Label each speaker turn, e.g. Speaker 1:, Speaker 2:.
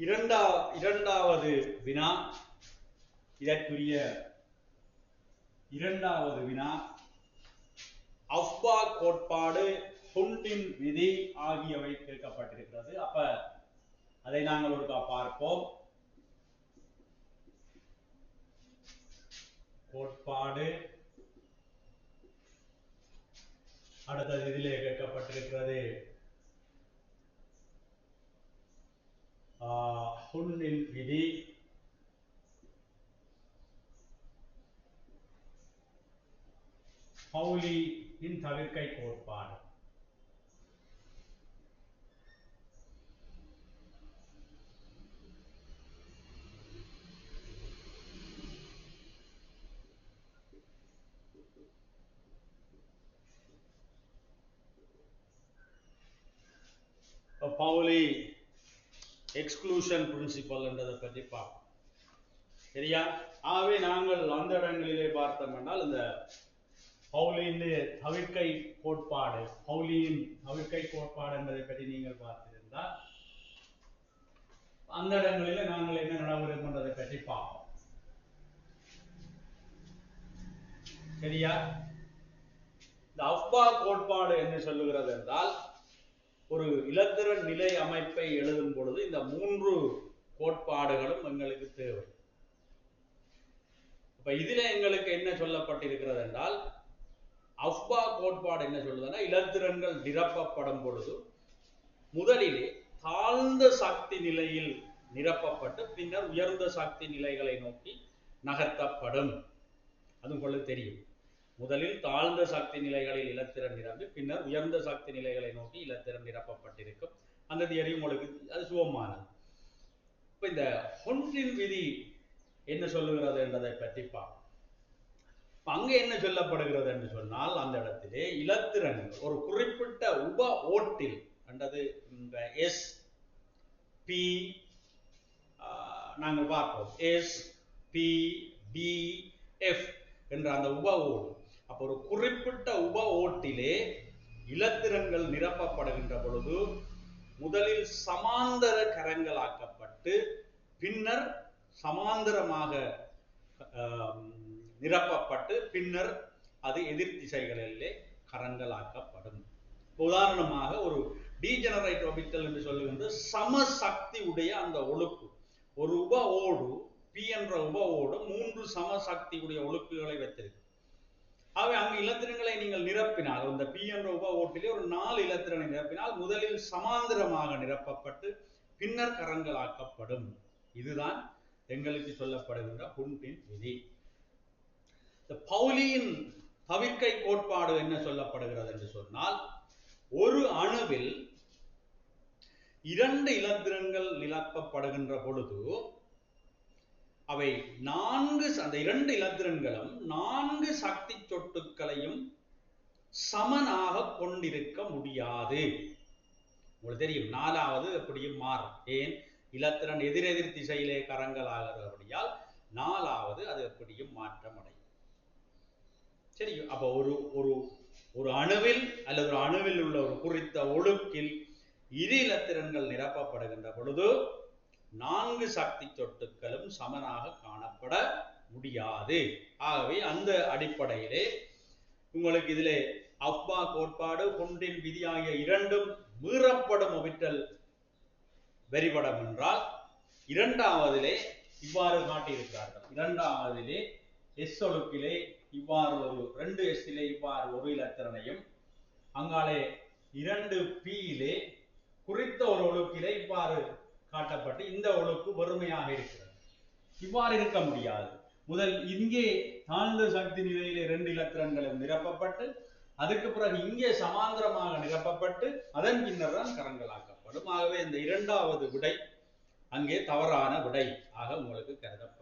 Speaker 1: இரண்டாவது வினா, இதற்குரிய இரண்டாவது வினா அஃபா கோட்பாடு, ஹுண்டின் விதி ஆகியவை கேட்கப்பட்டிருக்கிறது. அப்ப அதை நாங்கள் ஒரு பார்ப்போம். கோட்பாடு, அடுத்தது இதிலே கேட்கப்பட்டிருக்கிறது ஹுண்டின் விதி, பவுலியின் தவிர்க்கை கோட்பாடு. பவுலி எக்ஸ்க்ளூஷன் பிரின்சிபல் என்றதை பற்றி பார்ப்போம். சரியா? ஆகவே நாங்கள் அந்த இடங்களிலே பார்த்தோம் என்றால் இந்த பவுலியின் தவிர்க்கை கோட்பாடு, பவுலியின் தவிர்க்கை கோட்பாடு என்பதை பற்றி நீங்கள் பார்த்திருந்தால் அந்த இடங்களிலே நாங்கள் என்ன நடவடிக்கை என்பதை பற்றி பார்ப்போம். சரியா? இந்த அஃபா கோட்பாடு என்ன சொல்லுகிறது என்றால், ஒரு இலத்திரன் நிலை அமைப்பை எழுதும் பொழுது இந்த மூன்று கோட்பாடுகளும் எங்களுக்கு தேவை. இப்ப இதுல எங்களுக்கு என்ன சொல்லப்பட்டிருக்கிறது என்றால், அஃபா கோட்பாடு என்ன சொல்லுதுன்னா, இலத்திரன்கள் நிரப்பப்படும் பொழுது முதலிலே தாழ்ந்த சக்தி நிலையில் நிரப்பப்பட்டு பின்னர் உயர்ந்த சக்தி நிலைகளை நோக்கி நகர்த்தப்படும். அது உங்களுக்கு தெரியும். முதலில் தாழ்ந்த சக்தி நிலைகளில் இலத்திரன் நிரம்பி பின்னர் உயர்ந்த சக்தி நிலைகளை நோக்கி இலத்திரன் நிரப்பப்பட்டிருக்கும். அந்த தியரி உங்களுக்கு அது சுகமானது. இப்ப இந்த ஹுண்டின் விதி என்ன சொல்லுகிறது என்பதை பற்றி பார்ப்போம். அங்கே என்ன சொல்லப்படுகிறது என்று சொன்னால், அந்த இடத்திலே இலத்திரன் ஒரு குறிப்பிட்ட உப ஓட்டில் அல்லது இந்த எஸ் பி நாங்கள் பார்ப்போம், எஸ் பி டி எஃப் என்ற அந்த உப ஓடு. அப்போ ஒரு குறிப்பிட்ட உப ஓட்டிலே இலத்திரன்கள் நிரப்பப்படுகின்ற பொழுது முதலில் சமாந்தர கரங்களாக்கப்பட்டு பின்னர் சமாந்தரமாக நிரப்பப்பட்டு பின்னர் அது எதிர் திசைகளிலே கரங்களாக்கப்படும். உதாரணமாக ஒரு டீஜெனரேட் ஆர்பிட்டல் என்று சொல்லுகின்ற சமசக்தி உடைய அந்த ஒழுக்கு, ஒரு உப ஓடு பி என்ற உப ஓடு 3 சமசக்தி உடைய ஒழுக்குகளை வைத்திருக்கு. ஆகவே அங்கு இலத்திரன்களை நீங்கள் நிரப்பினால், இந்த பி என்ற உப ஓட்டிலே ஒரு 4 இலத்திரனை நிரப்பினால் முதலில் சமாந்தரமாக நிரப்பப்பட்டு பின்னர் கரங்களாக்கப்படும். இதுதான் எங்களுக்கு சொல்லப்படுகின்ற ஹுண்டின் விதி. இந்த பவுலியின் தவிர்க்கை கோட்பாடு என்ன சொல்லப்படுகிறது என்று சொன்னால், ஒரு அணுவில் 2 இலத்திரன்கள் நிரப்பப்படுகின்ற பொழுது அவை 4 அந்த 2 இலத்திரன்களும் 4 சக்தி சொட்டுக்களையும் சமனாக கொண்டிருக்க முடியாது. உங்களுக்கு தெரியும், 4வது எப்படியும் மாறும். ஏன்? இலத்திரன் எதிரெதிர் திசையிலே கரங்களாகிறபடியால் 4வது அது எப்படியும் மாற்றம் அடையும். சரி, அப்ப ஒரு அணுவில் அல்லது ஒரு அணுவில் உள்ள ஒரு குறித்த ஒழுக்கில் 2 இலத்திரன்கள் நிரப்பப்படுகின்ற பொழுது 4 சக்தி சொட்டுக்களும் சமனாக காணப்பட முடியாது. ஆகவே அந்த அடிப்படையிலே உங்களுக்கு இதிலே அஃபா கோட்பாடு, ஹுண்டின் விதி ஆகிய இரண்டும் மீறப்படும் ஒபிட்டல் வெறிபடம் என்றால், இரண்டாவதிலே இவ்வாறு காட்டியிருக்கிறார்கள். இரண்டாவதிலே எஸ் ஒழுக்கிலே இவ்வாறு ஒரு 2 எஸ்ஸிலே இவ்வாறு ஒரு இலத்திரனையும், அங்காலே 2 பியிலே குறித்த ஒரு ஒழுக்கிலே இவ்வாறு காட்டப்பட்டு இந்த ஒழுக்கு வெறுமையாக இருக்கிறது. இவ்வாறு இருக்க முடியாது. முதல் இங்கே தாழ்ந்த சக்தி நிலையிலே 2 இலத்திரன்களும் நிரப்பப்பட்டு அதுக்கு பிறகு இங்கே சமாந்தரமாக நிரப்பப்பட்டு அதன் பின்னர் தான் கரங்களாக்கப்படும். ஆகவே இந்த இரண்டாவது விடை அங்கே தவறான விடை ஆக உங்களுக்கு கருதப்படும்.